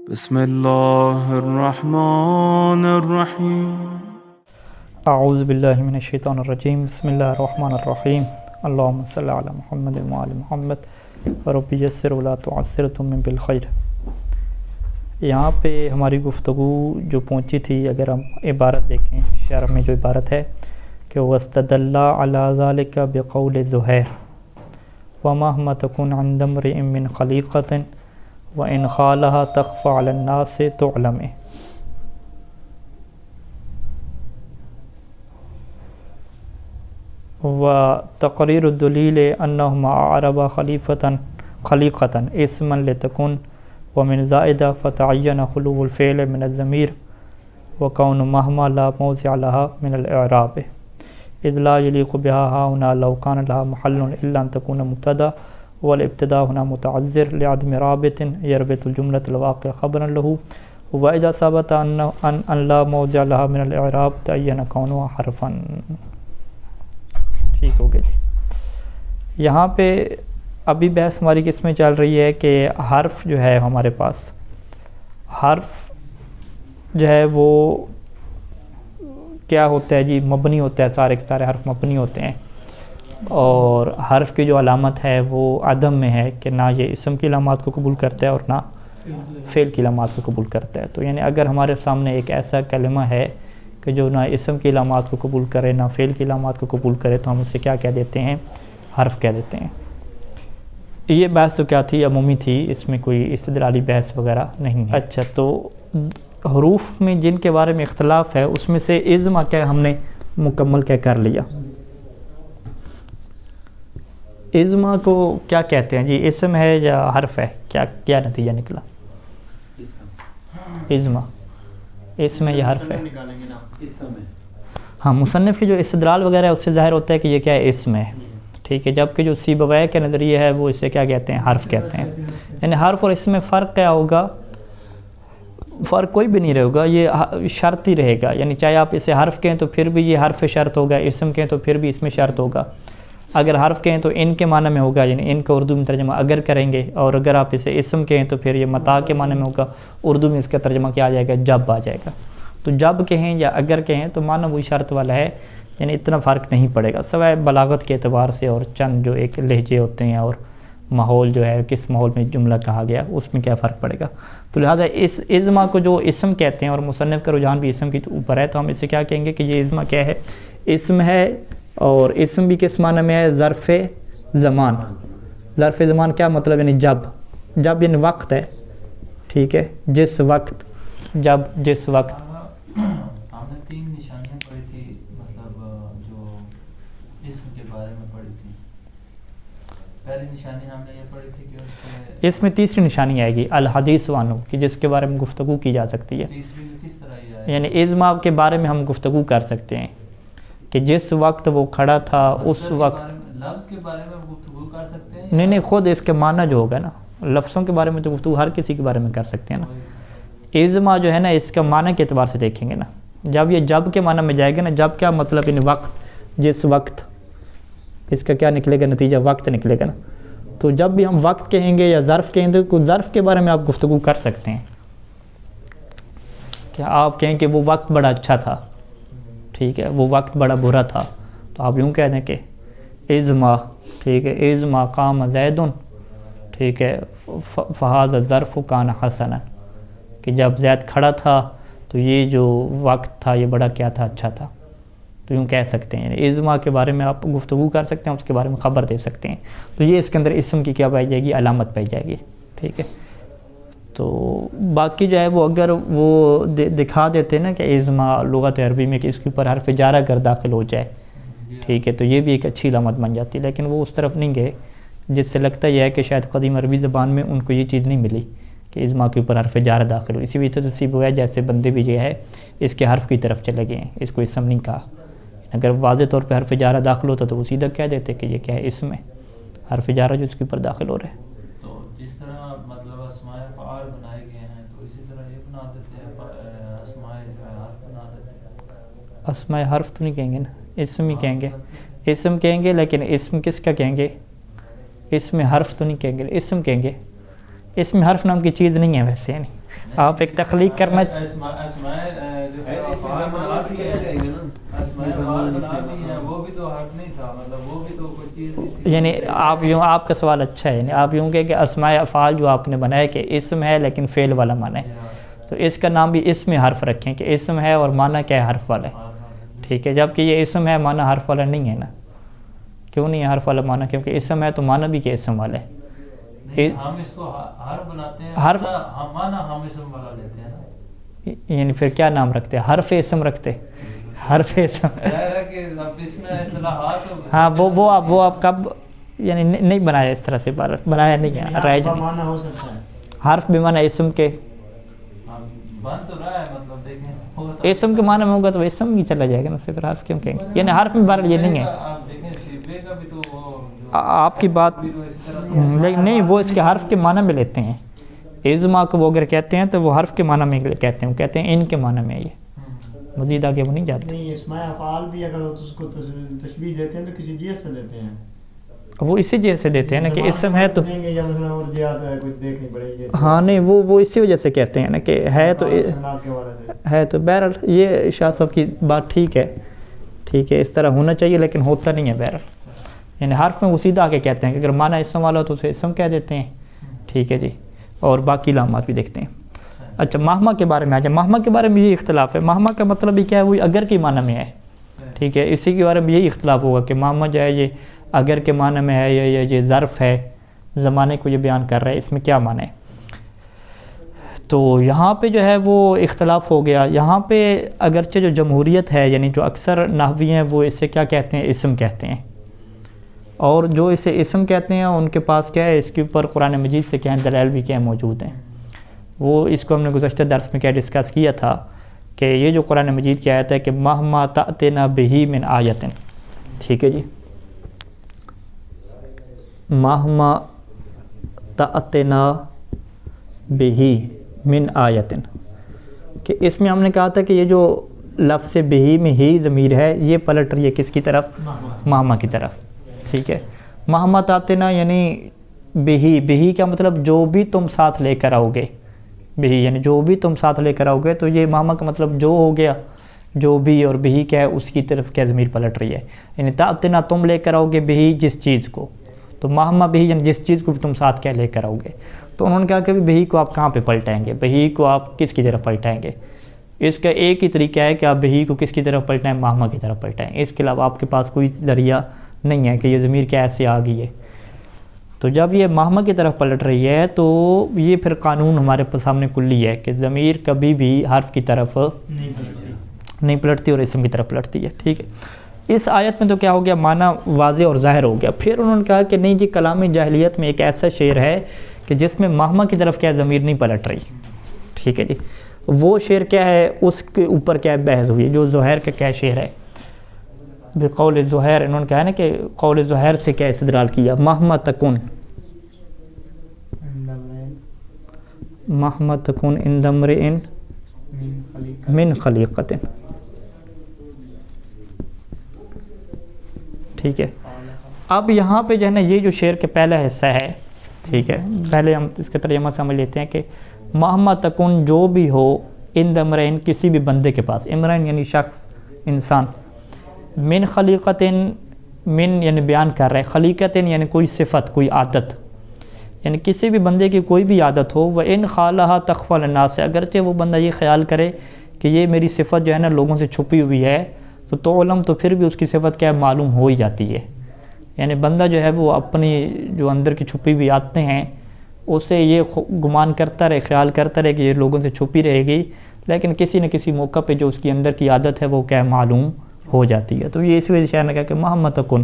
بسم اللہ الرحمن الرحیم اعوذ باللہ من الشیطان الرجیم بسم اللہ الرحمن الرحیم اللہم صلی علی محمد وعلی محمد رب یسر ولا تعسر تمم بالخیر۔ یہاں پہ ہماری گفتگو جو پہنچی تھی، اگر ہم عبارت دیکھیں شرح میں جو عبارت ہے کہ وَاسْتَدَلَّ عَلَى ذَلِكَ بِقَوْلِ زُہَيْرٍ وَمَهْمَ تَكُنْ عِنْدَ امْرِئٍ مِّنْ خَلِيقَةٍ وَإِنْ خَالَهَا تَخْفَى عَلَى النَّاسِ تُعْلَمِ۔ وتقرير الدليل أنهما أعرب خليقة اسما لتكون ومن زائدة فتعين خلو الفعل من الضمير وكون مهما لا موضع لها من الإعراب إذ لا يليق بها هنا لو كان لها محل إلا أن تكون مبتدا، والابتداء هنا متعذر لعدم رابط يربط الجملة الواقع خبرا له، وإذا ثبت أن لا موضع لها من الإعراب تعين كونها حرفا۔ ٹھیک ہو گیا جی۔ یہاں پہ ابھی بحث ہماری کس میں چل رہی ہے کہ حرف جو ہے ہمارے پاس، حرف جو ہے وہ کیا ہوتا ہے جی؟ مبنی ہوتا ہے، سارے کے سارے حرف مبنی ہوتے ہیں، اور حرف کی جو علامت ہے وہ عدم میں ہے کہ نہ یہ اسم کی علامات کو قبول کرتا ہے اور نہ فعل کی علامات کو قبول کرتا ہے۔ تو یعنی اگر ہمارے سامنے ایک ایسا کلمہ ہے کہ جو نہ اسم کی علامات کو قبول کرے نہ فعل کی علامات کو قبول کرے تو ہم اسے کیا کہہ دیتے ہیں؟ حرف کہہ دیتے ہیں۔ یہ بحث تو کیا تھی؟ عمومی تھی، اس میں کوئی استدلالی بحث وغیرہ نہیں ہے۔ اچھا، تو حروف میں جن کے بارے میں اختلاف ہے اس میں سے اِزما کیا ہم نے مکمل کیا کر لیا؟ اِزما کو کیا کہتے ہیں جی؟ اسم ہے یا حرف ہے؟ کیا نتیجہ نکلا؟ اِزما اسم ہے یا حرف ہے؟ ہاں، مصنف کی جو استدلال وغیرہ ہے اس سے ظاہر ہوتا ہے کہ یہ کیا ہے؟ اسم ہے، ٹھیک ہے، جبکہ جو سیبویہ کا نظریہ ہے وہ اسے کیا کہتے ہیں؟ حرف کہتے ہیں۔ یعنی حرف اور اسم میں فرق کیا ہوگا؟ فرق کوئی بھی نہیں رہے گا، یہ شرط ہی رہے گا، یعنی چاہے آپ اسے حرف کہیں تو پھر بھی یہ حرف شرط ہوگا، اسم کہیں تو پھر بھی اس میں شرط ہوگا۔ اگر حرف کہیں تو ان کے معنی میں ہوگا، یعنی ان کا اردو میں ترجمہ اگر کریں گے، اور اگر آپ اسے اسم کہیں تو پھر یہ متاع کے معنی میں ہوگا، اردو میں اس کا ترجمہ کیا آ جائے گا؟ جب آ جائے گا۔ تو جب کہیں یا اگر کہیں تو معنی وہی شرط والا ہے، یعنی اتنا فرق نہیں پڑے گا، سوائے بلاغت کے اعتبار سے اور چند جو ایک لہجے ہوتے ہیں اور ماحول جو ہے کس ماحول میں جملہ کہا گیا اس میں کیا فرق پڑے گا۔ تو لہٰذا اس اِزما کو جو اسم کہتے ہیں، اور مصنف کا رجحان بھی اسم کی اوپر ہے، تو ہم اسے کیا کہیں گے کہ یہ اِزما کیا ہے؟ اسم ہے، اور اسم بھی کس معنی میں ہے؟ ظرف زمان۔ ظرف زمان کیا مطلب؟ یعنی جب یعنی وقت ہے، ٹھیک ہے، جس وقت، جب جس وقت۔ ہم نے 3 نشانیاں پڑھی تھی، مطلب جو اسم کے بارے میں پڑھی تھی۔ پہلی نشانی ہم نے یہ پڑھی تھی کہ اس میں تیسری نشانی آئے گی الحدیث عنہ، کہ جس کے بارے میں گفتگو کی جا سکتی ہے۔ تیسری کس طرح یہ آئے؟ یعنی اِزما کے بارے میں ہم گفتگو کر سکتے ہیں کہ جس وقت وہ کھڑا تھا اس وقت۔ لفظ کے بارے میں گفتگو کر سکتے ہیں؟ نہیں، خود اس کے معنی جو ہوگا نا، لفظوں کے بارے میں تو گفتگو ہر کسی کے بارے میں کر سکتے ہیں نا۔ اِزما جو ہے نا، اس کا معنی کے اعتبار سے دیکھیں گے نا، جب یہ جب کے معنی میں جائے گا نا، جب کیا مطلب؟ یعنی وقت، جس وقت، اس کا کیا نکلے گا نتیجہ؟ وقت نکلے گا نا۔ تو جب بھی ہم وقت کہیں گے یا ظرف کہیں گے، تو ظرف کے بارے میں آپ گفتگو کر سکتے ہیں کہ آپ کہیں کہ وہ وقت بڑا اچھا تھا، ٹھیک ہے، وہ وقت بڑا برا تھا، تو آپ یوں کہہ دیں کہ اِزما، ٹھیک ہے، اِزما قام زید، ٹھیک ہے، فہذا الظرف کان حسنا، کہ جب زید کھڑا تھا تو یہ جو وقت تھا یہ بڑا کیا تھا؟ اچھا تھا۔ تو یوں کہہ سکتے ہیں، یعنی اِزما کے بارے میں آپ گفتگو کر سکتے ہیں، اس کے بارے میں خبر دے سکتے ہیں۔ تو یہ اس کے اندر اسم کی کیا پائی جائے گی؟ علامت پائی جائے گی، ٹھیک ہے۔ تو باقی جو ہے وہ اگر وہ دکھا دیتے نا کہ اِزما لغت عربی میں کہ اس کے اوپر حرف جارہ اگر داخل ہو جائے، ٹھیک ہے، تو یہ بھی ایک اچھی علامت بن جاتی ہے، لیکن وہ اس طرف نہیں گئے، جس سے لگتا یہ ہے کہ شاید قدیم عربی زبان میں ان کو یہ چیز نہیں ملی کہ اِزما کے اوپر حرف جارہ داخل ہو۔ اسی وجہ سے سیبویہ جیسے بندے بھی جو ہے اس کے حرف کی طرف چلے گئے ہیں، اس کو اسم نہیں کہا۔ اگر واضح طور پہ حرف جارہ داخل ہوتا تو وہ سیدھا کہہ دیتے کہ یہ کیا ہے؟ اسم ہے، حرف جارہ جو اس کے اوپر داخل ہو رہا ہے۔ تو جس طرح مطلب اسماء فعال بنائے گئے ہیں تو اسی طرح یہ بنا دیتے ہیں، اسماء حرف بنا دیتے ہیں۔ اسماء حرف تو نہیں کہیں گے نا، اسم ہی کہیں گے، اسم کہیں گے، لیکن اسم کس کا کہیں گے؟ اسم حرف تو نہیں کہیں گے، اسم کہیں گے، اسم حرف نام کی چیز نہیں ہے ویسے، یعنی آپ ایک تخلیق کرنا یعنی آپ یوں، آپ کا سوال اچھا ہے، یعنی آپ یوں کہ اسماء افعال جو آپ نے بنایا کہ اسم ہے لیکن فعل والا معنی ہے، تو اس کا نام بھی اسم حرف رکھیں کہ اسم ہے اور معنی کیا ہے، حرف والا ہے، ٹھیک ہے، جبکہ یہ اسم ہے معنی حرف والا نہیں ہے نا، کیوں نہیں ہے حرف والا معنی؟ کیونکہ اسم ہے تو معنی بھی کہ اسم والا ہے، ہم اس کو حرف بناتے ہیں، حرف معنی ہم اسم والا لیتے ہیں نا، یعنی پھر کیا نام رکھتے ہیں؟ حرف اسم رکھتے، حرف اسم ہاں وہ آپ کب یعنی نہیں بنایا اس طرح سے، بنایا نہیں ہے، رائج نہیں، حرف بھی معنی اسم کے، بن تو رہا ہے، مطلب دیکھیں اسم کے معنی میں ہوگا تو اسم ہی چلا جائے گا نا، پھر حرف کیوں کہیں گے؟ یعنی حرف میں بہرحال یہ نہیں ہے آپ دیکھیں شیبے کا بھی تو آپ کی بات، لیکن نہیں، وہ اس کے حرف کے معنی میں لیتے ہیں، ازما کو وہ اگر کہتے ہیں تو وہ حرف کے معنی میں کہتے ہیں، وہ کہتے ہیں ان کے معنی میں، یہ مزید آگے وہ نہیں جاتے۔ نہیں، اسماء افعال بھی اگر اس کو تشبیہ دیتے ہیں تو کسی جہت سے دیتے ہیں، وہ اسی جہت سے دیتے ہیں نا کہ اسم ہے تو اور زیادہ کچھ دیکھنی پڑے گی، ہاں نہیں، وہ اسی وجہ سے کہتے ہیں نا کہ ہے تو ہے تو بہرحال یہ شاہ صاحب کی بات ٹھیک ہے، ٹھیک ہے، اس طرح ہونا چاہیے لیکن ہوتا نہیں ہے بہرحال، یعنی حرف میں وہ سیدھا آ کے کہتے ہیں کہ اگر معنی اسم والا ہو تو اسے اسم کہہ دیتے ہیں، ٹھیک ہے جی، اور باقی علامات بھی دیکھتے ہیں۔ اچھا مہما کے بارے میں آ جائے، مہما کے بارے میں یہی اختلاف ہے، مہما کا مطلب بھی کیا ہے؟ وہ اگر کے معنی میں ہے، ٹھیک ہے، اسی کے بارے میں یہی اختلاف ہوگا کہ مہما جو ہے یہ اگر کے معنی میں ہے یا یہ ظرف ہے، زمانے کو یہ بیان کر رہا ہے، اس میں کیا معنی ہے؟ تو یہاں پہ جو ہے وہ اختلاف ہو گیا، یہاں پہ اگرچہ جو جمہوریت ہے، یعنی جو اکثر نحوی ہیں وہ اس سے کیا کہتے ہیں؟ اسم کہتے ہیں، اور جو اسے اسم کہتے ہیں ان کے پاس کیا ہے؟ اس کے اوپر قرآن مجید سے کیا دلائل بھی کیا موجود ہیں، وہ اس کو ہم نے گزشتہ درس میں کیا ڈسکس کیا تھا کہ یہ جو قرآن مجید کی آیت ہے کہ مہما تأتنا بہی من آیت، ٹھیک ہے جی، مہما تأتنا بہی من آیت، کہ اس میں ہم نے کہا تھا کہ یہ جو لفظ بہی میں ہی ضمیر ہے یہ پلٹ رہی ہے کس کی طرف؟ مہما کی طرف، ٹھیک ہے، مہما تأتنا یعنی بہی کا مطلب جو بھی تم ساتھ لے کر آؤ گے، بہی یعنی جو بھی تم ساتھ لے کر آؤ گے، تو یہ مہما کا مطلب جو ہو گیا، جو بھی، اور بہی کیا ہے؟ اس کی طرف کیا ضمیر پلٹ رہی ہے، یعنی تأتنا تم لے کر آؤ گے بہی جس چیز کو، تو مہما بہی یعنی جس چیز کو بھی تم ساتھ کیا لے کر آؤ گے، تو انہوں نے کہا کہ بہی کو آپ کہاں پہ پلٹائیں گے؟ بہی کو آپ کس کی طرف پلٹائیں گے؟ اس کا ایک ہی طریقہ ہے کہ آپ بہی کو کس کی طرف پلٹائیں؟ مہما کی طرف پلٹائیں، اس کے علاوہ آپ کے پاس کوئی ذریعہ نہیں ہے کہ یہ ضمیر کیا ایسے آ گئی ہے۔ تو جب یہ مہما کی طرف پلٹ رہی ہے تو یہ پھر قانون ہمارے سامنے کلی ہے کہ ضمیر کبھی بھی حرف کی طرف نہیں پلٹتی اور اسم کی طرف پلٹتی ہے، ٹھیک ہے۔ اس آیت میں تو کیا ہو گیا؟ معنی واضح اور ظاہر ہو گیا۔ پھر انہوں نے کہا کہ نہیں جی، کلام جاہلیت میں ایک ایسا شعر ہے کہ جس میں مہما کی طرف کیا ضمیر نہیں پلٹ رہی، ٹھیک ہے جی، وہ شعر کیا ہے؟ اس کے اوپر کیا بحث ہوئی، جو زہیر کا کیا شعر ہے؟ بقول زہیر، انہوں نے کہا ہے نا کہ قول زہیر سے کیا استدلال کیا؟ مہما تکن عند امرئ من خلیقۃ، ٹھیک ہے۔ اب یہاں پہ جو ہے نا یہ جو شعر کے پہلا حصہ ہے، ٹھیک ہے، پہلے ہم اس کا ترجمہ سمجھ لیتے ہیں کہ مہما تکن جو بھی ہو، عند امرئ کسی بھی بندے کے پاس، امرئ یعنی شخص، انسان، من خلیقۃ، من یعنی بیان کر رہے، خلیقۃ یعنی کوئی صفت، کوئی عادت، یعنی کسی بھی بندے کی کوئی بھی عادت ہو، وَإِنْ خَالَهَا تَخْفَى لِلنَّاسِ، اگرچہ وہ بندہ یہ خیال کرے کہ یہ میری صفت جو ہے نا لوگوں سے چھپی ہوئی ہے، تو علم تو پھر بھی اس کی صفت کیا ہے؟ معلوم ہو ہی جاتی ہے، یعنی بندہ جو ہے وہ اپنی جو اندر کی چھپی ہوئی عادتیں ہیں اسے یہ گمان کرتا رہے، خیال کرتا رہے کہ یہ لوگوں سے چھپی رہے گی، لیکن کسی نہ کسی موقع پہ جو اس کی اندر کی عادت ہے وہ کیا ہے؟ معلوم ہو جاتی ہے۔ تو یہ اس وجہ سے نے کہا کہ مہما تکن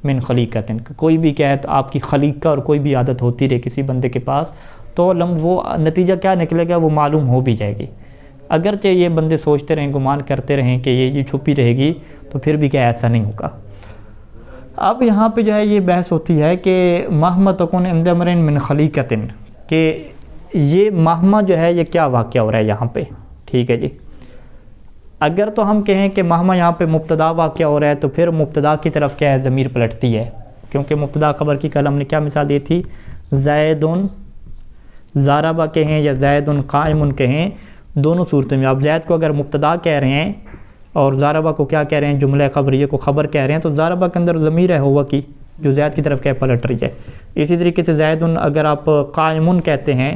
من خلیقۃ، کوئی بھی کیا ہے تو آپ کی خلیقہ اور کوئی بھی عادت ہوتی رہے کسی بندے کے پاس، تو علم وہ نتیجہ کیا نکلے گا؟ وہ معلوم ہو بھی جائے گی، اگرچہ یہ بندے سوچتے رہیں، گمان کرتے رہیں کہ یہ چھپی رہے گی، تو پھر بھی کیا ایسا نہیں ہوگا۔ اب یہاں پہ جو ہے یہ بحث ہوتی ہے کہ مہما تکن عند امرئ من خلیقۃ، کہ یہ مہما جو ہے یہ کیا واقعہ ہو رہا ہے یہاں پہ، ٹھیک ہے جی۔ اگر تو ہم کہیں کہ مہما یہاں پہ مبتدا واقعہ ہو رہا ہے تو پھر مبتدا کی طرف کیا ہے؟ ضمیر پلٹتی ہے، کیونکہ مبتدا خبر کی کل ہم نے کیا مثال دی تھی؟ زیدن ضاربہ کہیں یا زید قائم کہیں، دونوں صورتوں میں آپ زید کو اگر مبتدا کہہ رہے ہیں اور ضاربہ کو کیا کہہ رہے ہیں، جملہ خبریہ کو خبر کہہ رہے ہیں، تو ضاربہ کے اندر ضمیر ہے ہوا کی جو زید کی طرف کیا پلٹ رہی ہے. اسی طریقے سے زید اگر آپ قائم کہتے ہیں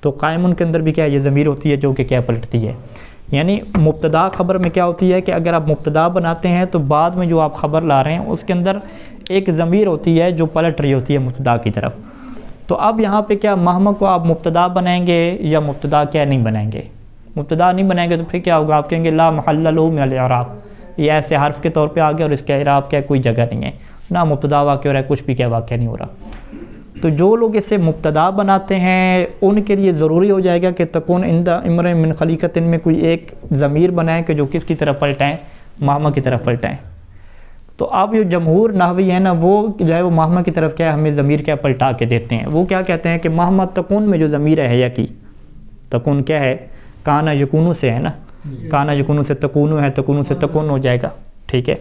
تو قائم کے اندر بھی کیا یہ ضمیر ہوتی ہے جو کہ کیا پلٹتی ہے. یعنی مبتدا خبر میں کیا ہوتی ہے کہ اگر آپ مبتدا بناتے ہیں تو بعد میں جو آپ خبر لا رہے ہیں اس کے اندر ایک ضمیر ہوتی ہے جو پلٹ رہی ہوتی ہے مبتدا کی طرف. تو اب یہاں پہ کیا مہما کو آپ مبتدا بنائیں گے یا مبتدا کیا نہیں بنائیں گے؟ مبتدا نہیں بنائیں گے تو پھر کیا ہوگا؟ آپ کہیں گے لا محل له من الاعراب، یہ ایسے حرف کے طور پہ آ گیا اور اس کے اعراب کیا کوئی جگہ نہیں ہے، نہ مبتدا واقع ہو رہا ہے، کچھ بھی کیا واقع نہیں ہو رہا. تو جو لوگ اسے مبتدا بناتے ہیں ان کے لیے ضروری ہو جائے گا کہ تکون عند امر من خلیقت میں کوئی ایک ضمیر بنائیں کہ جو کس کی طرف پلٹائیں؟ مہما کی طرف پلٹائیں. تو اب یہ جمہور نحوی ہے نا وہ جو ہے وہ مہما کی طرف کیا ہمیں ضمیر کیا پلٹا کے دیتے ہیں. وہ کیا کہتے ہیں کہ مہما تکون میں جو ضمیر ہے یا کی تکون کیا ہے؟ کانا یکونو سے ہے نا، کانا یکونو سے تکونو ہے، تکونو سے تکون ہو جائے گا. ٹھیک ہے،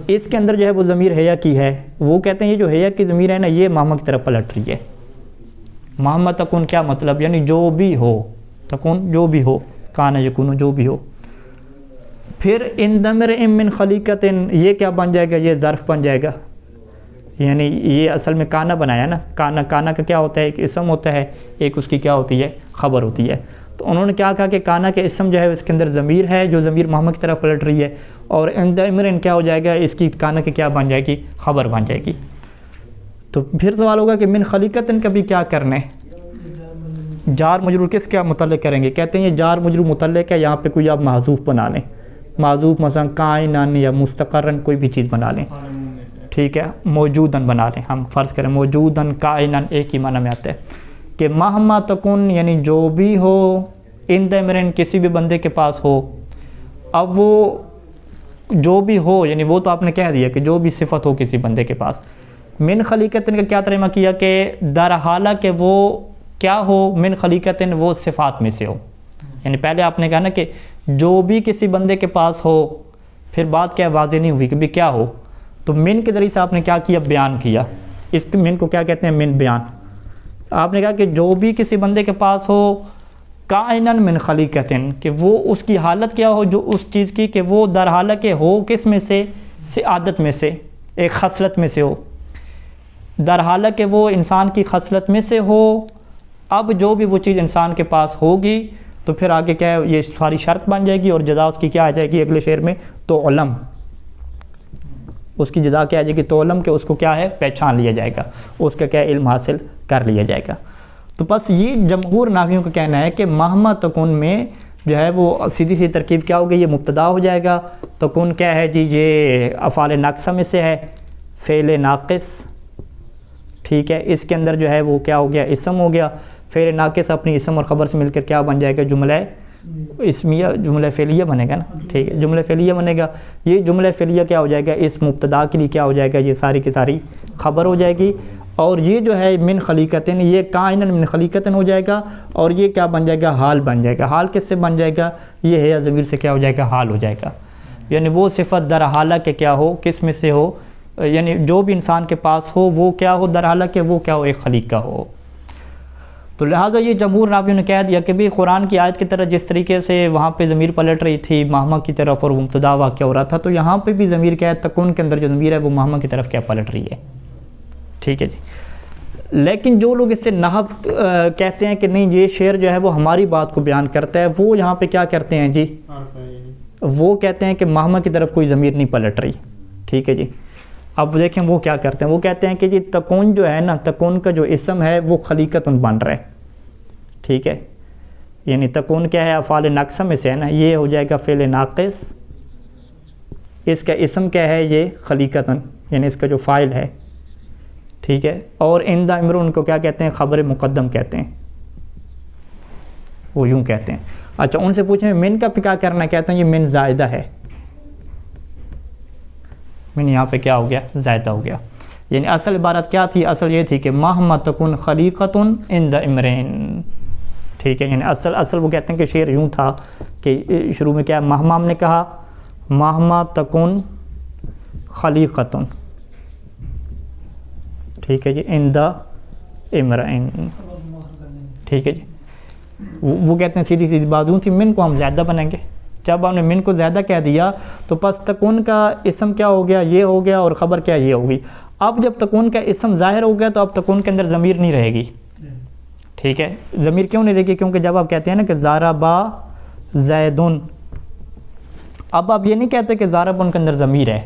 اس کے اندر جو ہے وہ ضمیر حیا کی ہے، وہ کہتے ہیں یہ جو حیا کی ضمیر ہے نا یہ مہما کی طرف پلٹ رہی ہے. مہما تکون کیا مطلب؟ یعنی جو بھی ہو، تکون جو بھی ہو، کانا یکونو جو بھی ہو. پھر ان دمر من خلیقت یہ کیا بن جائے گا؟ یہ ظرف بن جائے گا. یعنی یہ اصل میں کانا بنایا نا، کانا کا کیا ہوتا ہے؟ ایک اسم ہوتا ہے، ایک اس کی کیا ہوتی ہے؟ خبر ہوتی ہے. تو انہوں نے کیا کہا کہ کانا کے اسم جو ہے اس کے اندر ضمیر ہے جو ضمیر محمد کی طرف پلٹ رہی ہے، اور عند امرن کیا ہو جائے گا؟ اس کی کانا کی کیا بن جائے گی؟ خبر بن جائے گی. تو پھر سوال ہوگا کہ من خلیقت کا بھی کیا کرنا ہے؟ جار مجرور کس کیا متعلق کریں گے؟ کہتے ہیں یہ جار مجرور متعلق ہے، یہاں پہ کوئی آپ محذوف بنا لیں، محذوف مثلا کائنان یا مستقرن کوئی بھی چیز بنا لیں. ٹھیک ہے، موجودن بنا لیں، ہم فرض کریں موجودن کائنان ایک ہی معنی میں آتا ہے کہ مہما تکن یعنی جو بھی ہو، عند امرن کسی بھی بندے کے پاس ہو. اب وہ جو بھی ہو یعنی وہ تو آپ نے کہہ دیا کہ جو بھی صفت ہو کسی بندے کے پاس. من خلیقت کا کیا ترجمہ کیا کہ در حالہ کہ وہ کیا ہو؟ من خلیقت وہ صفات میں سے ہو. یعنی پہلے آپ نے کہا نا کہ جو بھی کسی بندے کے پاس ہو، پھر بات کیا واضح نہیں ہوئی کہ بھی کیا ہو، تو من کے ذریعے سے آپ نے کیا کیا؟ بیان کیا. اس من کو کیا کہتے ہیں؟ من بیان. آپ نے کہا کہ جو بھی کسی بندے کے پاس ہو کائنن من خلیقتن، کہ وہ اس کی حالت کیا ہو جو اس چیز کی کہ وہ در حالہ کہ ہو کس میں سے؟ عادت میں سے، ایک خصلت میں سے ہو. در حالہ کہ وہ انسان کی خصلت میں سے ہو. اب جو بھی وہ چیز انسان کے پاس ہوگی تو پھر آگے کیا ہے؟ یہ ساری شرط بن جائے گی اور جزا اس کی کیا آ جائے گی اگلے شعر میں؟ تو علم. اس کی جزا کیا آ جائے گی؟ تو علم، کہ اس کو کیا ہے؟ پہچان لیا جائے گا، اس کا کیا علم حاصل کر لیا جائے گا. تو بس یہ جمہور نحویوں کا کہنا ہے کہ مہما تکون میں جو ہے وہ سیدھی سی ترکیب کیا ہوگی؟ یہ مبتدا ہو جائے گا. تکون کیا ہے جی؟ یہ افعال ناقصہ میں سے ہے، فعل ناقص. ٹھیک ہے، اس کے اندر جو ہے وہ کیا ہو گیا؟ اسم ہو گیا. فعل ناقص اپنی اسم اور خبر سے مل کر کیا بن جائے گا؟ جملہ اسمیہ، جملہ فعلیہ بنے گا نا. ٹھیک ہے، جملہ فعلیہ بنے گا. یہ جملہ فعلیہ کیا ہو جائے گا؟ اس مبتدا کے لیے کیا ہو جائے گا؟ یہ ساری کی ساری خبر ہو جائے گی. اور یہ جو ہے من خلیقتن یہ کائنن من خلیقتن ہو جائے گا، اور یہ کیا بن جائے گا؟ حال بن جائے گا. حال کس سے بن جائے گا؟ یہ ہے ضمیر سے کیا ہو جائے گا؟ حال ہو جائے گا. یعنی وہ صفت در حالہ کہ کیا ہو، کس میں سے ہو، یعنی جو بھی انسان کے پاس ہو وہ کیا ہو؟ در حالہ کہ وہ کیا ہو؟ ایک خلیق کا ہو. تو لہٰذا یہ جمہور نحویوں نے کہہ دیا کہ بھی قرآن کی آیت کی طرح جس طریقے سے وہاں پہ ضمیر پلٹ رہی تھی مہما کی طرف اور مبتدا واقع ہو رہا تھا، تو یہاں پہ بھی ضمیر کیا ہے؟ تکون کے اندر جو ضمیر ہے وہ مہما کی طرف کیا پلٹ رہی ہے. ٹھیک ہے جی. لیکن جو لوگ اس سے نحو کہتے ہیں کہ نہیں یہ شعر جو ہے وہ ہماری بات کو بیان کرتا ہے، وہ یہاں پہ کیا کرتے ہیں جی؟ وہ کہتے ہیں کہ مہما کی طرف کوئی ضمیر نہیں پلٹ رہی. ٹھیک ہے جی. اب دیکھیں وہ کیا کرتے ہیں، وہ کہتے ہیں کہ جی تکون جو ہے نا، تکون کا جو اسم ہے وہ خلیقتن بن رہا ہے. ٹھیک ہے، یعنی تکون کیا ہے؟ افعال ناقصہ میں سے ہے نا، یہ ہو جائے گا فعل ناقص. اس کا اسم کیا ہے؟ یہ خلیقتن، یعنی اس کا جو فاعل ہے. ٹھیک ہے، اور عند امر ان کو کیا کہتے ہیں؟ خبر مقدم کہتے ہیں، وہ یوں کہتے ہیں. اچھا، ان سے پوچھیں من کا کیا کرنا؟ کہتے ہیں یہ من زائدہ ہے. من یہاں پہ کیا ہو گیا؟ زائدہ ہو گیا. یعنی اصل عبارت کیا تھی؟ اصل یہ تھی کہ مہما تکن خلیقتن عند امرین. ٹھیک ہے، یعنی اصل وہ کہتے ہیں کہ شعر یوں تھا کہ شروع میں کیا مہما ہم نے کہا مہما تکن خلیقتن. ٹھیک ہے جی، عند امرین. ٹھیک ہے جی. وہ کہتے ہیں سیدھی سیدھی بات یوں تھی من کو ہم زیادہ بنیں گے. جب ہم نے من کو زیادہ کہہ دیا تو پس تکون کا اسم کیا ہو گیا, یہ ہو گیا, اور خبر کیا یہ ہوگی. اب جب تکون کا اسم ظاہر ہو گیا تو اب تکون کے اندر ضمیر نہیں رہے گی. ٹھیک ہے, ضمیر کیوں نہیں رہے گی؟ کیونکہ جب آپ کہتے ہیں نا کہ ضربا زیدن, اب آپ یہ نہیں کہتے کہ ضربن کے اندر ضمیر ہے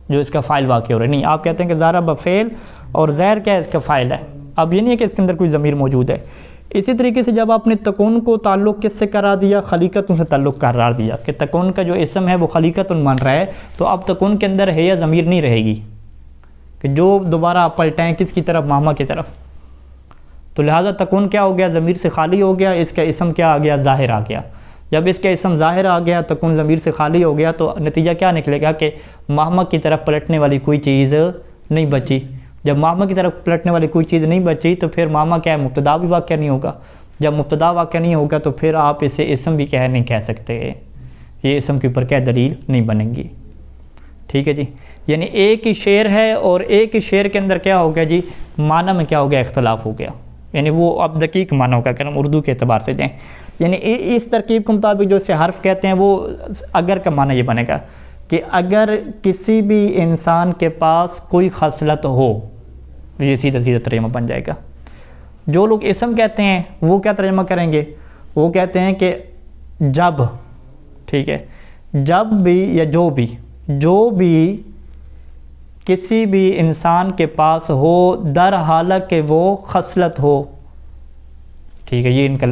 جو اس کا فاعل واقع ہو رہا ہے, نہیں, آپ کہتے ہیں کہ ضرب فعل اور زیر کیا ہے اس کا فاعل ہے. اب یہ نہیں ہے کہ اس کے اندر کوئی ضمیر موجود ہے. اسی طریقے سے جب آپ نے تکون کو تعلق کس سے قرار دیا؟ خلیقتن سے تعلق قرار دیا کہ تکون کا جو اسم ہے وہ خلیقتن بن رہا ہے, تو اب تکون کے اندر ہے یا ضمیر نہیں رہے گی کہ جو دوبارہ آپ پلٹائیں کس کی طرف؟ ماما کی طرف. تو لہٰذا تکون کیا ہو گیا؟ ضمیر سے خالی ہو گیا, اس کا اسم کیا آ گیا؟ ظاہر آ گیا. جب اس کا اسم ظاہر آ گیا, تکون ضمیر سے خالی ہو گیا, تو نتیجہ کیا نکلے گا کہ ماما کی طرف پلٹنے والی کوئی چیز نہیں بچی. جب ماما کی طرف پلٹنے والی کوئی چیز نہیں بچی تو پھر ماما کیا ہے؟ مبتدا بھی واقع نہیں ہوگا. جب مبتدا واقع نہیں ہوگا تو پھر آپ اسے اسم بھی نہیں کہہ سکتے, یہ اسم کے اوپر کیا دلیل نہیں بنے گی. ٹھیک ہے جی, یعنی ایک ہی شعر ہے اور ایک ہی شعر کے اندر کیا ہو گیا جی؟ معنی میں کیا ہو گیا؟ اختلاف ہو گیا. یعنی وہ اب دقیق معنی ہوگا اگر ہم اردو کے اعتبار سے جائیں. یعنی اس ترکیب کے مطابق جو اسے حرف کہتے ہیں وہ اگر کا معنی یہ بنے گا کہ اگر کسی بھی انسان کے پاس کوئی خصلت ہو, یہ سیدھا سیدھا ترجمہ بن جائے گا. جو لوگ اسم کہتے ہیں وہ کیا ترجمہ کریں گے؟ وہ کہتے ہیں کہ جب, ٹھیک ہے, جب بھی یا جو بھی کسی بھی انسان کے پاس ہو در حالت کہ وہ خصلت ہو. ٹھیک ہے, یہ ان کا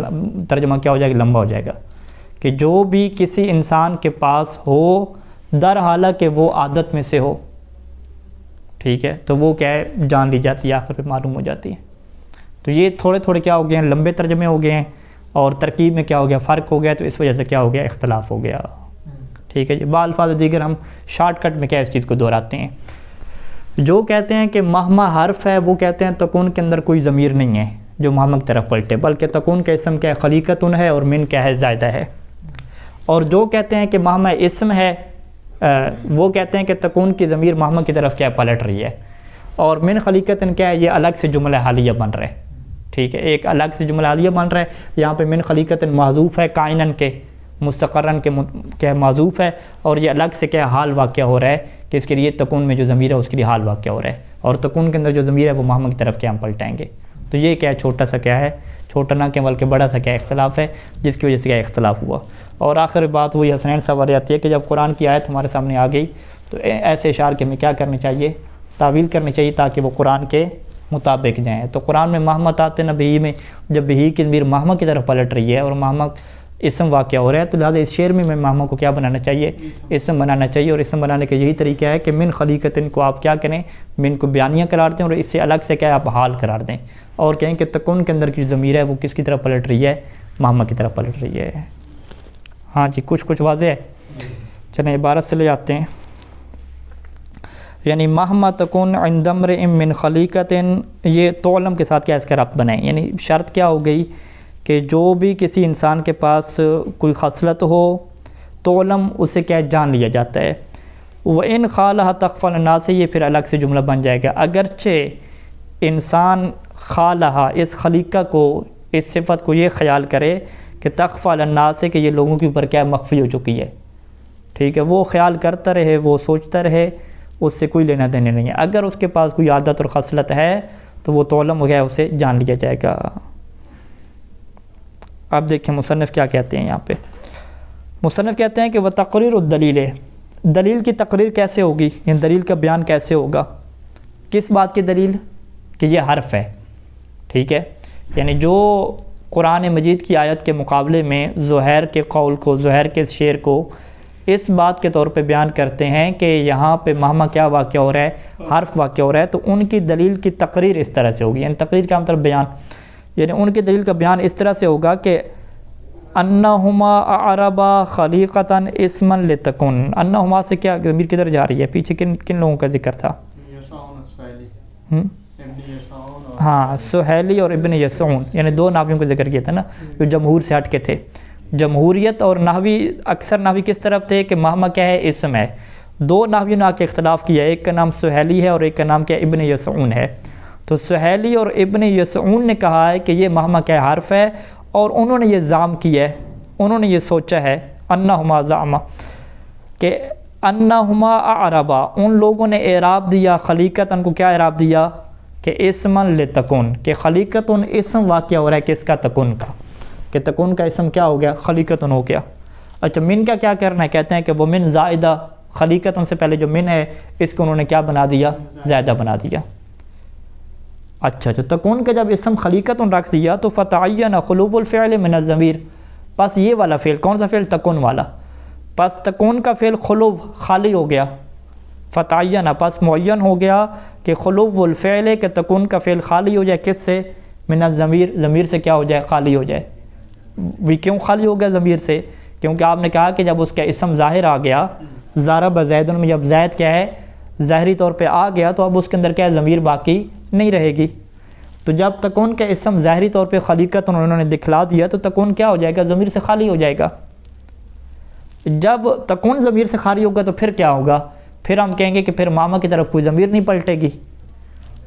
ترجمہ کیا ہو جائے گا؟ لمبا ہو جائے گا کہ جو بھی کسی انسان کے پاس ہو در حالت کہ وہ عادت میں سے ہو. ٹھیک ہے, تو وہ کیا ہے؟ جان لی جاتی ہے, آخر پہ معلوم ہو جاتی ہے. تو یہ تھوڑے تھوڑے کیا ہو گئے ہیں؟ لمبے ترجمے ہو گئے ہیں, اور ترکیب میں کیا ہو گیا؟ فرق ہو گیا, تو اس وجہ سے کیا ہو گیا؟ اختلاف ہو گیا. ٹھیک ہے جی, الفاظ دیگر ہم شارٹ کٹ میں کیا اس چیز کو دہراتے ہیں. جو کہتے ہیں کہ مہما حرف ہے وہ کہتے ہیں تکون کے اندر کوئی ضمیر نہیں ہے جو مہما کی طرف پلٹے, بلکہ تکون کا اسم کیا ہے؟ خلیقتن ہے, اور من کیا ہے؟ زائدہ ہے. اور جو کہتے ہیں کہ مہما اسم ہے وہ کہتے ہیں کہ تکون کی ضمیر مہما کی طرف کیا پلٹ رہی ہے, اور من خلیقتن کیا ہے؟ یہ الگ سے جملہ حالیہ بن رہا ہے. ٹھیک ہے, ایک الگ سے جملہ حالیہ بن رہا ہے. یہاں پہ من خلیقتن محذوف ہے, کائنن کے مستقرن کے کیا محذوف ہے, اور یہ الگ سے کیا حال واقع ہو رہا ہے کہ اس کے لیے تکون میں جو ضمیر ہے اس کے لیے حال واقع ہو رہا ہے, اور تکون کے اندر جو ضمیر ہے وہ مہما کی طرف کیا ہم پلٹائیں گے. تو یہ کیا ہے؟ چھوٹا سا کیا ہے؟ چھوٹا نہ کہ بلکہ بڑا سا کیا اختلاف ہے, جس کی وجہ سے کیا اختلاف ہوا. اور آخر بات وہی حسنین صاحب والی آتی ہے کہ جب قرآن کی آیت ہمارے سامنے آ گئی تو ایسے اشعار کے ہمیں کیا کرنی چاہیے؟ تعویل کرنی چاہیے تاکہ وہ قرآن کے مطابق جائیں. تو قرآن میں مہمت آتے نہ بہی میں, جب بہی کی ضمیر مہما کی طرف پلٹ رہی ہے اور مہما اسم واقع ہو رہا ہے, تو لہٰذا اس شعر میں مہما کو کیا بنانا چاہیے؟ اسم بنانا چاہیے. اور اسم بنانے کا یہی طریقہ ہے کہ من خلیقتن کو آپ کیا کریں؟ من کو بیانیہ قرار دیں, اور اس سے الگ سے کیا آپ حال قرار دیں, اور کہیں کہ تکون کے اندر کی ضمیر ہے وہ کس کی طرف پلٹ رہی ہے؟ مہما کی طرف پلٹ رہی ہے. ہاں جی, کچھ واضح ہے. چلیں عبارت سے لے آتے ہیں. یعنی مہما تکون عند امرئ من خلیقتن, یہ تعلم کے ساتھ کیا اس کا ربط بنائیں. یعنی شرط کیا ہو گئی کہ جو بھی کسی انسان کے پاس کوئی خصلت ہو تعلم, اسے کیا جان لیا جاتا ہے. وَإِنْ خَالَهَا تَخْفَى النَّاسِ, یہ پھر الگ سے جملہ بن جائے گا. اگرچہ انسان خالہا, اس خلیقہ کو, اس صفت کو یہ خیال کرے کہ تخفى الناس, کہ یہ لوگوں کے اوپر کیا مخفی ہو چکی ہے. ٹھیک ہے, وہ خیال کرتا رہے, وہ سوچتا رہے, اس سے کوئی لینا دینے نہیں ہے. اگر اس کے پاس کوئی عادت اور خصلت ہے تو وہ تعلم ہو گیا, اسے جان لیا جائے گا. اب دیکھیں مصنف کیا کہتے ہیں. یہاں پہ مصنف کہتے ہیں کہ وہ تقریر الدلیل, دلیل کی تقریر کیسے ہوگی, یعنی دلیل کا بیان کیسے ہوگا. کس بات کی دلیل؟ کہ یہ حرف ہے. ٹھیک ہے, یعنی جو قرآن مجید کی آیت کے مقابلے میں زہیر کے قول کو, زہیر کے شعر کو اس بات کے طور پہ بیان کرتے ہیں کہ یہاں پہ مہما کیا واقع ہو رہا ہے, حرف واقع ہو رہا ہے, تو ان کی دلیل کی تقریر اس طرح سے ہوگی. یعنی تقریر کا مطلب بیان, یعنی ان کی دلیل کا بیان اس طرح سے ہوگا کہ انہما اعربا خلیقتاً اسما لتکن. انہما سے کیا ضمیر کدھر جا رہی ہے؟ پیچھے کن لوگوں کا ذکر تھا؟ ہاں, سہیلی اور ابن یسعون, یعنی دو نحویوں کا ذکر کیا تھا نا جو جمہور سے ہٹ کے تھے. جمہوریت اور نحوی, اکثر نحوی کس طرف تھے کہ مہما کیا ہے؟ اسم ہے. دو نحویوں نے آ کے اختلاف کیا, ایک کا نام سہیلی ہے اور ایک کا نام کیا ابن یسعون ہے. تو تو سہیلی اور ابن یسعون نے کہا ہے کہ یہ مہما کا حرف ہے، اور انہوں نے یہ زعم کیا ہے، انہوں نے یہ سوچا ہے انہما زعما کہ انہما اعربا، ان لوگوں نے اعراب دیا خلیقتاً کو، کیا اعراب دیا کہ اسمن لتکون، کہ خلیقتاً اسم واقعہ ہو رہا ہے کس کا؟ تکون کا، کہ تکون کا اسم کیا ہو گیا؟ خلیقتاً ہو گیا۔ اچھا من کا کیا کرنا ہے؟ کہتے ہیں کہ وہ من زائدہ، خلیقتاً سے پہلے جو من ہے اس کو انہوں نے کیا بنا دیا؟ زائدہ بنا دیا۔ اچھا جو تکون کا جب اسم خلیقتاً رکھ دیا تو فتعین خلوب الفعل من الضمیر، پس یہ والا فعل کون سا فعل؟ تکون والا، پس تکون کا فعل خلوب خالی ہو گیا، فتعین پس معین ہو گیا کہ خلوب الفعل کہ تکون کا فعل خالی ہو جائے کس سے؟ من الضمیر، ضمیر سے کیا ہو جائے؟ خالی ہو جائے۔ بھی کیوں خالی ہو گیا ضمیر سے؟ کیونکہ آپ نے کہا کہ جب اس کا اسم ظاہر آ گیا، ضرب زید میں جب زید کیا ہے ظاہری طور پہ آ گیا تو اب اس کے اندر کیا ہے؟ ضمیر باقی نہیں رہے گی۔ تو جب تکون کا اسم ظاہری طور پہ خلیقت انہوں نے دکھلا دیا تو تکون کیا ہو جائے گا؟ ضمیر سے خالی ہو جائے گا۔ جب تکون ضمیر سے خالی ہوگا تو پھر کیا ہوگا؟ پھر ہم کہیں گے کہ پھر ماما کی طرف کوئی ضمیر نہیں پلٹے گی۔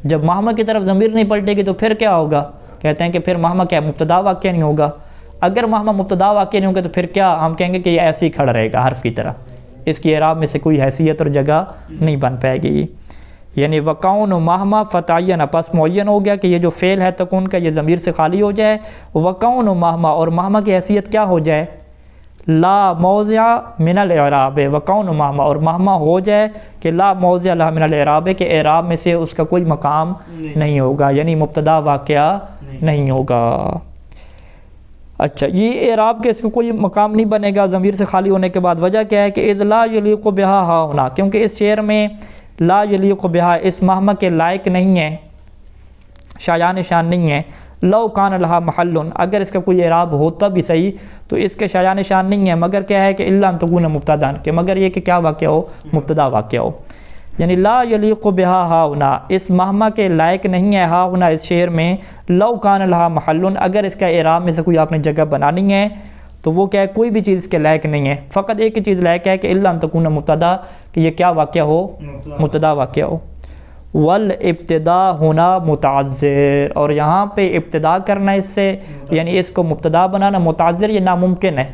جب ماما کی طرف ضمیر نہیں پلٹے گی تو پھر کیا ہوگا؟ کہتے ہیں کہ پھر ماما کیا مبتدا واقعہ نہیں ہوگا۔ اگر ماما مبتدا واقعہ نہیں ہوگا تو پھر کیا ہم کہیں گے کہ یہ ایسے ہی کھڑا رہے گا حرف کی طرح، اس کی اعراب میں سے کوئی حیثیت اور جگہ نہیں بن پائے گی۔ یعنی وقون مہما فتعین پس معین ہو گیا کہ یہ جو فعل ہے تکون کا یہ ضمیر سے خالی ہو جائے، وقون مہما اور مہما کی حیثیت کیا ہو جائے؟ لا موضع من الاعراب، وقون مہما اور مہما ہو جائے کہ لا موضع لها من الاعراب، کہ اعراب میں سے اس کا کوئی مقام نہیں ہوگا، یعنی مبتدا واقعہ نہیں ہوگا۔ اچھا یہ اعراب کے اس کو کوئی مقام نہیں بنے گا ضمیر سے خالی ہونے کے بعد، وجہ کیا ہے کہ اذ لا یلیق بہا ہا ہونا، کیونکہ اس شعر میں لا یلیق بہا اس مہما کے لائق نہیں ہے، شایان شان نہیں ہے۔ لو کان لہا محل، اگر اس کا کوئی اعراب ہوتا بھی صحیح تو اس کے شایان شان نہیں ہے، مگر کیا ہے کہ الا ان تکون مبتدا، کہ مگر یہ کہ کیا واقعہ ہو؟ مبتدا واقعہ ہو۔ یعنی لا یلیق بہا ہا ہونا اس مہما کے لائق نہیں ہے ہا ہونا اس شعر میں، لو کان لہا محل، اگر اس کا اعراب میں سے کوئی آپ نے جگہ بنانی ہے تو وہ کیا ہے؟ کوئی بھی چیز اس کے لائق نہیں ہے، فقط ایک ہی چیز لائق ہے کہ الا ان تکون مبتدا، کہ یہ کیا واقعہ ہو؟ مبتدا واقعہ ہو۔ والابتدا ہونا متعذر، اور یہاں پہ ابتدا کرنا اس سے یعنی اس کو مبتدا بنانا متعذر، یہ ناممکن ہے۔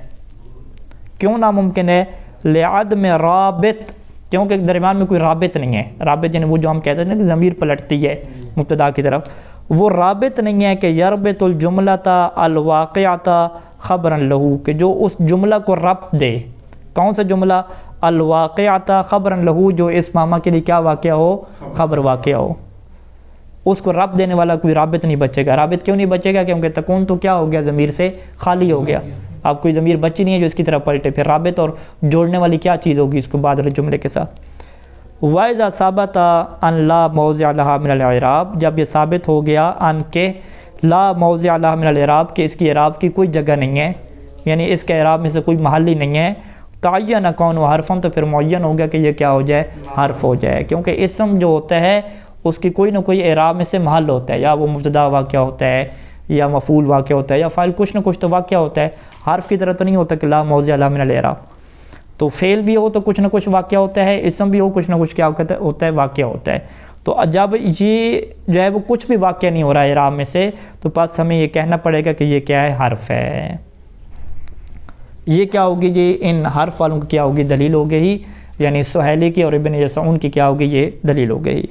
کیوں ناممکن ہے؟ لعدم رابط، کیونکہ درمیان میں کوئی رابط نہیں ہے۔ رابط یعنی وہ جو ہم کہتے ہیں کہ ضمیر پلٹتی ہے مبتدا کی طرف، وہ رابط نہیں ہے کہ یربط الجملۃ الواقعۃ خبرا لہو، کہ جو اس جملہ کو ربط دے۔ کون سا جملہ؟ الواقعۃ خبرا لہو، جو اس ماما کے لیے کیا واقعہ ہو؟ خبر واقعہ ہو۔ اس کو ربط دینے والا کوئی رابط نہیں بچے گا۔ رابط کیوں نہیں بچے گا؟ کیونکہ تکون تو کیا ہو گیا؟ ضمیر سے خالی ہو گیا، اب کوئی ضمیر بچی نہیں ہے جو اس کی طرف پلٹے، پھر رابط اور جوڑنے والی کیا چیز ہوگی اس کو بعد والے جملے کے ساتھ۔ وَإِذَا ثَبَتَ أَن لَا مَوْضِعَ لَهَا مِنَ الْإِعْرَابِ، جب یہ ثابت ہو گیا ان کے لا موضع لها من الاعراب، کہ اس کی اعراب کی کوئی جگہ نہیں ہے، یعنی اس کے اعراب میں سے کوئی محل ہی نہیں ہے، تعین کون و حرفن، تو پھر معین ہو گیا کہ یہ کیا ہو جائے؟ حرف ہو جائے، کیونکہ اسم جو ہوتا ہے اس کی کوئی نہ کوئی اعراب میں سے محل ہوتا ہے، یا وہ مبتدا واقعہ ہوتا ہے یا مفعول واقعہ ہوتا ہے یا فاعل، کچھ نہ کچھ تو واقعہ ہوتا ہے۔ حرف کی طرح تو نہیں ہوتا کہ لا موضع لها من الاعراب، تو فعل بھی ہو تو کچھ نہ کچھ واقعہ ہوتا ہے، اسم بھی ہو کچھ نہ کچھ کیا ہوتا ہے؟ واقعہ ہوتا ہے۔ تو جب یہ جو ہے وہ کچھ بھی واقعہ نہیں ہو رہا ہے اعراب میں سے، تو پس ہمیں یہ کہنا پڑے گا کہ یہ کیا ہے؟ حرف ہے۔ یہ کیا ہوگی جی؟ ان حرف والوں کی کیا ہوگی؟ دلیل ہو گئی، یعنی سہیلی کی اور ابن یسعون کی کیا ہوگی؟ یہ دلیل ہو گئی۔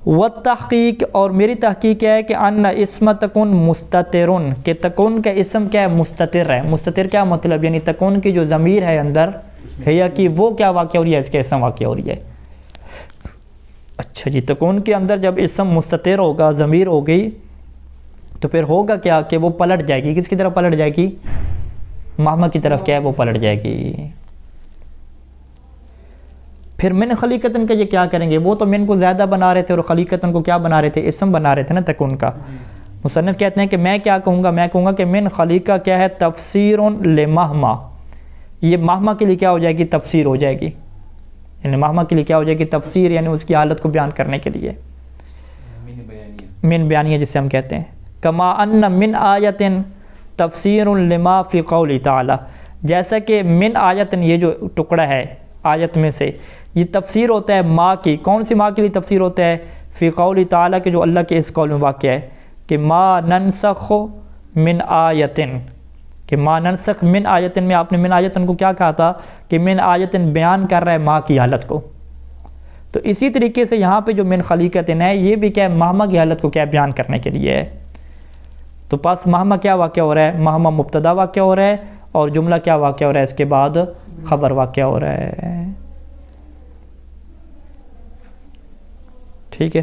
والتحقیق، اور میری تحقیق ہے کہ ان اسم تکون مستترن، کہ تکون کا اسم کیا ہے؟ مستتر ہے۔ مستتر کیا مطلب؟ یعنی تکون کی جو ضمیر ہے اندر ہے کہ وہ کیا واقع ہو رہی ہے؟ اس کے اسم واقع ہو رہی ہے۔ اچھا جی، تکون کے اندر جب اسم مستتر ہوگا، ضمیر ہو گئی، تو پھر ہوگا کیا کہ وہ پلٹ جائے گی، کس کی طرف پلٹ جائے گی؟ ماما کی طرف کیا ہے؟ وہ پلٹ جائے گی۔ پھر من خلیقتن کا یہ کیا کریں گے؟ وہ تو من کو زیادہ بنا رہے تھے اور خلیقتن کو کیا بنا رہے تھے؟ اسم بنا رہے تھے نا تکون کا۔ مصنف کہتے ہیں کہ میں کیا کہوں گا؟ میں کہوں گا کہ من خلیقہ کیا ہے؟ تفسیر لمہما، یہ مہما کے لیے کیا ہو جائے گی؟ تفسیر ہو جائے گی، یعنی مہما کے لیے کیا ہو جائے گی؟ تفسیر، یعنی اس کی حالت کو بیان کرنے کے لیے، من بیانیہ جسے ہم کہتے ہیں۔ کما ان من آیت تفسیر لما فی قول تعالی، جیسا کہ من آیت، یہ جو ٹکڑا ہے آیت میں سے، یہ تفسیر ہوتا ہے ماں کی۔ کون سی ماں کے لیے تفسیر ہوتا ہے؟ فی قول تعالیٰ کہ جو اللہ کے اس قول میں واقع ہے کہ ما ننسخ من آیتن، کہ ما ننسخ من آیتن میں آپ نے من آیتن کو کیا کہا تھا کہ من آیتن بیان کر رہا ہے ما کی حالت کو، تو اسی طریقے سے یہاں پہ جو من خلیقتن ہے یہ بھی کیا ہے مہما کی حالت کو کیا بیان کرنے کے لیے ہے۔ تو پس مہما کیا واقع ہو رہا ہے، مہما مبتدا واقع ہو رہا ہے اور جملہ کیا واقع ہو رہا ہے اس کے بعد خبر واقع ہو رہا ہے، ٹھیک ہے۔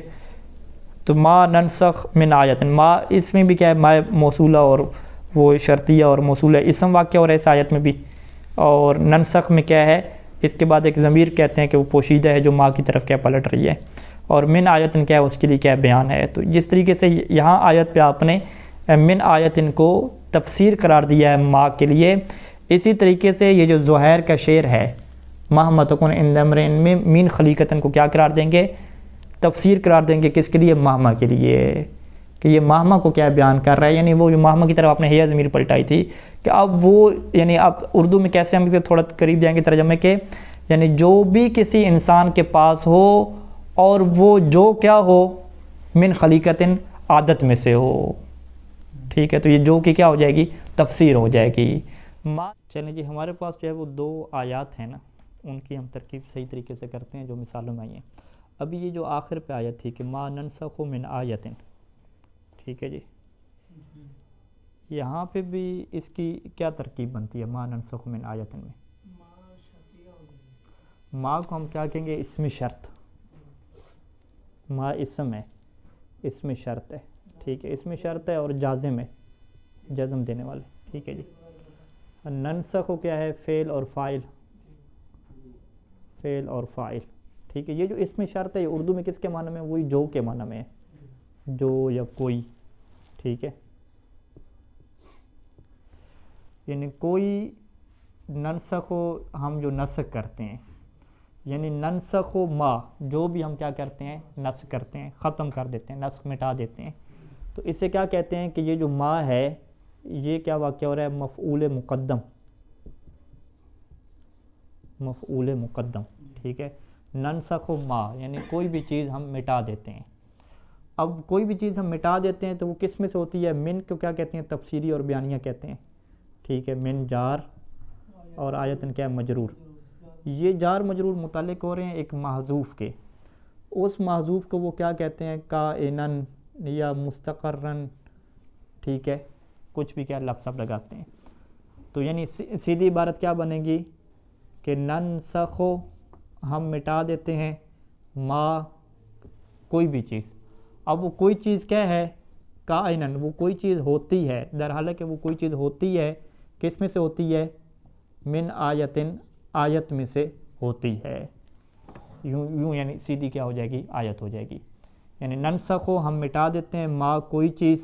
تو ما ننسخ من آیت، ما اس میں بھی کیا ہے ما موصولہ اور وہ شرطیہ اور موصولہ اسم واقع ہو رہا ہے اس آیت میں بھی، اور ننسخ میں کیا ہے اس کے بعد ایک ضمیر کہتے ہیں کہ وہ پوشیدہ ہے جو ما کی طرف کیا پلٹ رہی ہے، اور من آیتن کیا ہے اس کے لیے کیا بیان ہے۔ تو جس طریقے سے یہاں آیت پہ آپ نے من آیتن کو تفسیر قرار دیا ہے ما کے لیے، اسی طریقے سے یہ جو زہیر کا شعر ہے مہما تکون عند امرئ میں من خلیقتن کو کیا قرار دیں گے، تفسیر قرار دیں گے کس کے لیے، مہما کے لیے، کہ یہ مہما کو کیا بیان کر رہا ہے، یعنی وہ جو مہما کی طرف آپ نے ہیا ضمیر پلٹائی تھی کہ اب وہ یعنی اب اردو میں کیسے ہم تھوڑا قریب جائیں گے ترجمے کے، یعنی جو بھی کسی انسان کے پاس ہو اور وہ جو کیا ہو من خلیقتن عادت میں سے ہو، ٹھیک ہے، تو یہ جو کہ کیا ہو جائے گی تفسیر ہو جائے گی۔ چلیں جی ہمارے پاس جو ہے وہ 2 آیات ہیں نا، ان کی ہم ترکیب صحیح طریقے سے کرتے ہیں جو مثالوں میں آئی ہیں۔ ابھی یہ جو آخر پہ آیت تھی کہ ما ننسخ من آیتن، ٹھیک ہے جی، یہاں پہ بھی اس کی کیا ترکیب بنتی ہے ما ننسخ من آیتن میں؟ ما کو ہم کیا کہیں گے اسم شرط، ما اسم ہے، اسم شرط ہے، ٹھیک ہے، اسم شرط ہے اور جازم ہے، جزم دینے والے، ٹھیک ہے جی۔ ننسخ کیا ہے فعل اور فاعل، فعل اور فاعل، ٹھیک ہے۔ یہ جو اسم شرط ہے یہ اردو میں کس کے معنی میں، وہی جو کے معنی میں ہے، جو یا کوئی، ٹھیک ہے، یعنی کوئی ننسخ ہم جو نسخ کرتے ہیں، یعنی ننسخ ما جو بھی ہم کیا کرتے ہیں نسخ کرتے ہیں، ختم کر دیتے ہیں، نسخ مٹا دیتے ہیں، تو اسے کیا کہتے ہیں کہ یہ جو ما ہے یہ کیا واقع ہو رہا ہے مفعول مقدم، مفعول مقدم، ٹھیک ہے۔ ننسخ ما یعنی کوئی بھی چیز ہم مٹا دیتے ہیں، اب کوئی بھی چیز ہم مٹا دیتے ہیں تو وہ کس میں سے ہوتی ہے، من کو کیا کہتے ہیں تفسیری اور بیانیہ کہتے ہیں، ٹھیک ہے، من جار اور آیتن کیا مجرور، یہ جار مجرور متعلق ہو رہے ہیں ایک محذوف کے، اس محذوف کو وہ کیا کہتے ہیں کائنن یا مستقرن، ٹھیک ہے، کچھ بھی کیا لفظ اب لگاتے ہیں، تو یعنی سیدھی عبارت کیا بنے گی کہ ننسخ ہم مٹا دیتے ہیں ما کوئی بھی چیز، اب وہ کوئی چیز کیا ہے کائنن، وہ کوئی چیز ہوتی ہے، در حالانکہ وہ کوئی چیز ہوتی ہے، کس میں سے ہوتی ہے من آیتن، آیت میں سے ہوتی ہے، یوں یعنی سیدھی کیا ہو جائے گی آیت ہو جائے گی، یعنی ننسخ ہم مٹا دیتے ہیں ما کوئی چیز،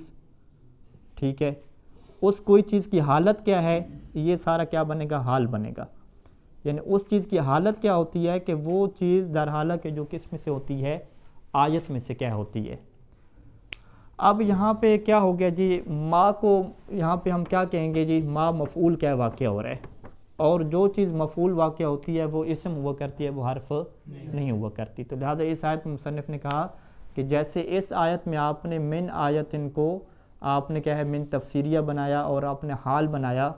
ٹھیک ہے، اس کوئی چیز کی حالت کیا ہے، یہ سارا کیا بنے گا حال بنے گا، یعنی اس چیز کی حالت کیا ہوتی ہے کہ وہ چیز در حالانکہ جو کس میں سے ہوتی ہے آیت میں سے کیا ہوتی ہے۔ اب یہاں پہ کیا ہو گیا جی، ما کو یہاں پہ ہم کیا کہیں گے جی، ما مفعول کیا واقع ہو رہا ہے، اور جو چیز مفعول واقع ہوتی ہے وہ اسم ہوا کرتی ہے، وہ حرف نہیں ہوا کرتی، تو لہٰذا اس آیت میں مصنف نے کہا کہ جیسے اس آیت میں آپ نے من آیتن کو آپ نے کیا ہے من تفسیریہ بنایا اور آپ نے حال بنایا،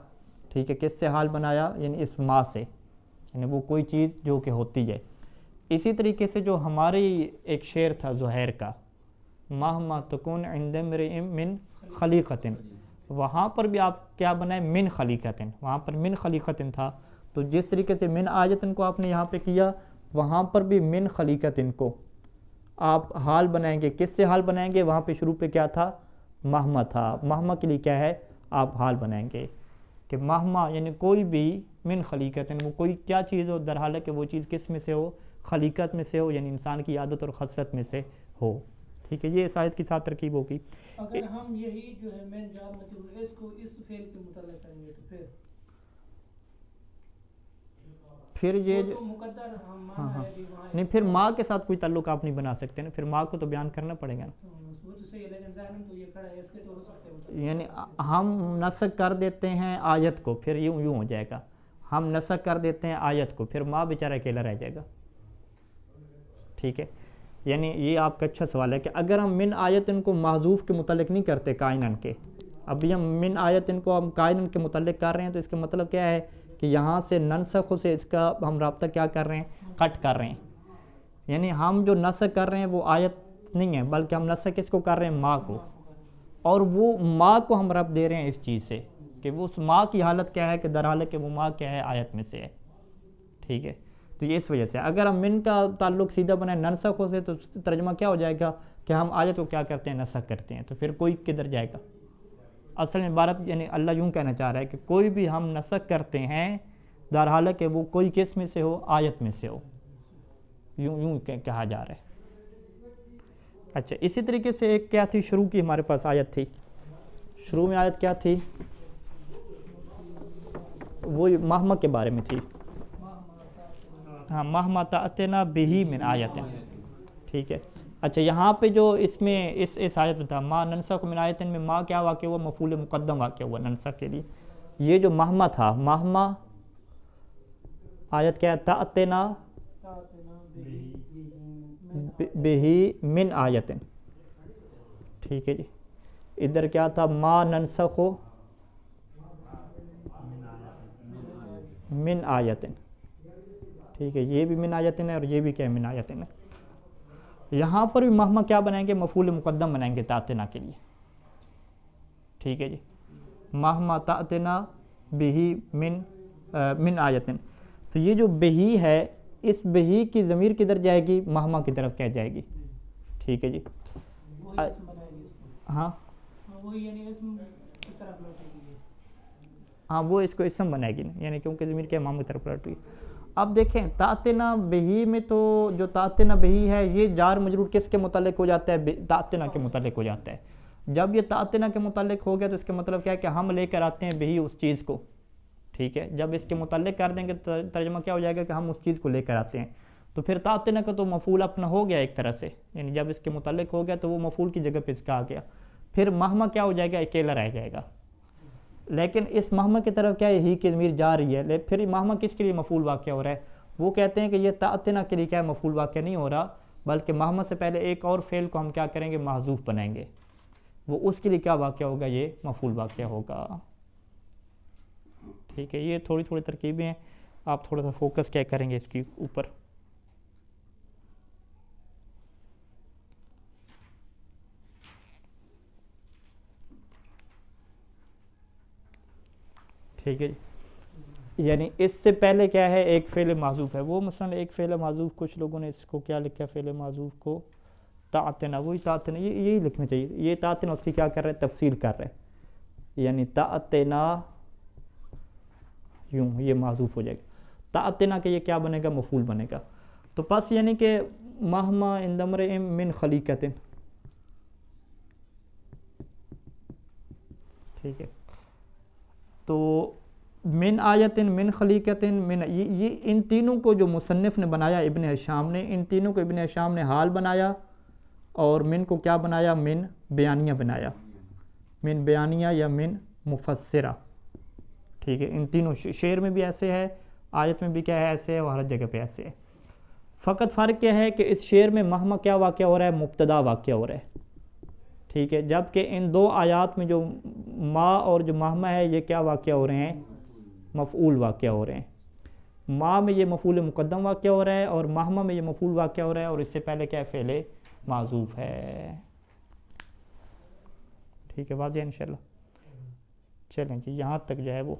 ٹھیک ہے، کس سے حال بنایا، یعنی اس ما سے، یعنی وہ کوئی چیز جو کہ ہوتی ہے۔ اسی طریقے سے جو ہماری ایک شعر تھا زہیر کا مہما تکون عند امرئ من خلیقتن، وہاں پر بھی آپ کیا بنائے من خلیقتن، وہاں پر من خلیقتن تھا، تو جس طریقے سے من آیتن کو آپ نے یہاں پہ کیا وہاں پر بھی من خلیقتن کو آپ حال بنائیں گے، کس سے حال بنائیں گے، وہاں پہ شروع پہ کیا تھا مہما تھا، مہما کے لیے کیا ہے آپ حال بنائیں گے کہ مہما یعنی کوئی بھی من خلیقتن، وہ کوئی کیا چیز ہو در حالہ کہ وہ چیز کس میں سے ہو خلیقت میں سے ہو، یعنی انسان کی عادت اور خصلت میں سے ہو، ٹھیک ہے، یہ اس آیت کی ساتھ ترکیب ہوگی۔ اگر ہم یہی جو ہے مین جار مجرور اس کو اس فعل کے متعلق کریں گے تو پھر یہ مقدر ہم مانا ہے کہ وہاں نہیں، پھر ماں کے ساتھ کوئی تعلق آپ نہیں بنا سکتے نا، پھر ماں کو تو بیان کرنا پڑے گا نا، وہ تو صحیح ہے لیکن ظاہراً تو یہ کھڑا ہے اس کے تو ہو سکتے ہیں، یعنی ہم نسخ کر دیتے ہیں آیت کو، پھر یوں ہو جائے گا، ہم نسخ کر دیتے ہیں آیت کو، پھر ماں بیچارہ اکیلا رہ جائے گا، ٹھیک ہے۔ یعنی یہ آپ کا اچھا سوال ہے کہ اگر ہم من آیتن کو محذوف کے متعلق نہیں کرتے کائنن کے، ابھی ہم من آیتن کو ہم کائنن کے متعلق کر رہے ہیں، تو اس کا مطلب کیا ہے کہ یہاں سے ننسخ سے اس کا ہم رابطہ کیا کر رہے ہیں، کٹ کر رہے ہیں. یعنی ہم جو نسخ کر رہے ہیں وہ آیت نہیں ہے، بلکہ ہم نسخ کس کو کر رہے ہیں، ماں کو، اور وہ ماں کو ہم رب دے رہے ہیں اس چیز سے کہ وہ اس ماں کی حالت کیا ہے کہ در حالت کہ وہ ماں کیا ہے، آیت میں سے ہے. ٹھیک ہے، تو یہ اس وجہ سے اگر ہم من کا تعلق سیدھا بنائیں ننسخ سے تو ترجمہ کیا ہو جائے گا کہ ہم آیت کو کیا کرتے ہیں، نسخ کرتے ہیں. تو پھر کوئی کدھر جائے گا؟ اصل میں عبارت یعنی اللہ یوں کہنا چاہ رہا ہے کہ کوئی بھی ہم نسخ کرتے ہیں در حالت کہ وہ کوئی کس میں سے ہو، آیت میں سے ہو، یوں کہا جا رہا ہے. اچھا، اسی طریقے سے ایک کیا تھی شروع کی ہمارے پاس آیت تھی، شروع میں آیت کیا تھی، وہ مہما کے بارے میں تھی. ہاں، مہما تأتنا بہی من آیت. ٹھیک ہے. اچھا، یہاں پہ جو اس میں اس آیت میں تھا ما ننسخ من آیت میں ما کیا واقع ہوا، مفعول مقدم واقع ہوا ننسخ کے لیے. یہ جو مہما تھا، مہما آیت کیا ہے، تأتنا بہی من آیت. ٹھیک ہے جی. ادھر کیا تھا، ما ننسخ من آیت. ٹھیک ہے، یہ بھی من آیت ہے اور یہ بھی کیا ہے، من آیت ہے. یہاں پر بھی مہما کیا بنائیں گے، مفعول مقدم بنائیں گے تأتنا کے لیے. ٹھیک ہے جی. مہما تأتنا بہی من آیت. تو یہ جو بہی ہے، اس بہی کی ضمیر کدھر جائے گی، مہما کی طرف کیا جائے گی. ٹھیک ہے جی. ہاں وہ یعنی اسم کی طرف لوٹے گی. ہاں، وہ اس کو اسم بنائے گی نا، یعنی کیونکہ ضمیر کیا مہما کی طرف لوٹے گی. اب دیکھیں تأتنا بہی میں تو جو تأتنا بہی ہے یہ جار مجرور کس کے متعلق ہو جاتا ہے، تأتنا کے متعلق ہو جاتا ہے. جب یہ تأتنا کے متعلق ہو گیا تو اس کا مطلب کیا ہے کہ ہم لے کر آتے ہیں بہی اس چیز کو. ٹھیک ہے، جب اس کے متعلق کر دیں گے تو ترجمہ کیا ہو جائے گا کہ ہم اس چیز کو لے کر آتے ہیں. تو پھر تأتنا کا تو مفعول اپنا ہو گیا ایک طرح سے، یعنی جب اس کے متعلق ہو گیا تو وہ مفعول کی جگہ پہ اس کا آ گیا. پھر مہما کیا ہو جائے گا، اکیلا رہ جائے گا. لیکن اس مہما کی طرف کیا ہے، ہی کی ضمیر جا رہی ہے. پھر مہما کس کے لیے مفعول واقع ہو رہا ہے، وہ کہتے ہیں کہ یہ تأتنا کے لیے کیا ہے، مفعول واقع نہیں ہو رہا، بلکہ مہما سے پہلے ایک اور فعل کو ہم کیا کریں گے، محذوف بنائیں گے. وہ اس کے لیے کیا واقع ہوگا، یہ مفعول واقع ہوگا. ٹھیک ہے، یہ تھوڑی تھوڑی ترکیبیں ہیں، آپ تھوڑا سا فوکس کیا کریں گے اس کے اوپر. ٹھیک ہے جی. یعنی اس سے پہلے کیا ہے، ایک فعل معذوف ہے. وہ مثلا ایک فعل معذوف کچھ لوگوں نے اس کو کیا لکھا، فعل معذوف کو تأتنا، وہی تأتنا، یہی لکھنا چاہیے. یہ تأتنا اس کی کیا کر رہے ہیں، تفصیل کر رہے ہیں. یعنی تأتنا یوں یہ معذوف ہو جائے گا. تأتنا کہ یہ کیا بنے گا، مفعول بنے گا. تو پس یعنی کہ مہما عند امرئ من خلیقۃ. ٹھیک ہے. تو من آیت، من خلیقت، من یہ ان تینوں کو جو مصنف نے بنایا ابن ہشام نے، ان تینوں کو ابن ہشام نے حال بنایا اور من کو کیا بنایا، من بیانیہ بنایا. من بیانیہ یا من مفسرہ. ٹھیک ہے، ان تینوں شعر میں بھی ایسے ہے، آیت میں بھی کیا ہے ایسے ہے، اور ہر جگہ پہ ایسے ہے. فقط فرق کیا ہے کہ اس شعر میں مہما کیا واقع ہو رہا ہے، مبتدا واقع ہو رہا ہے. ٹھیک ہے، جبکہ ان دو آیات میں جو ما اور جو مہما ہے یہ کیا واقع ہو رہے ہیں، مفعول واقع ہو رہے ہیں. ما میں یہ مفعول مقدم واقع ہو رہا ہے اور مہما میں یہ مفعول واقع ہو رہا ہے، اور اس سے پہلے کیا فعل معذوف ہے. ٹھیک ہے، واضح ہے انشاءاللہ. چلیں جی، یہاں تک جو ہے وہ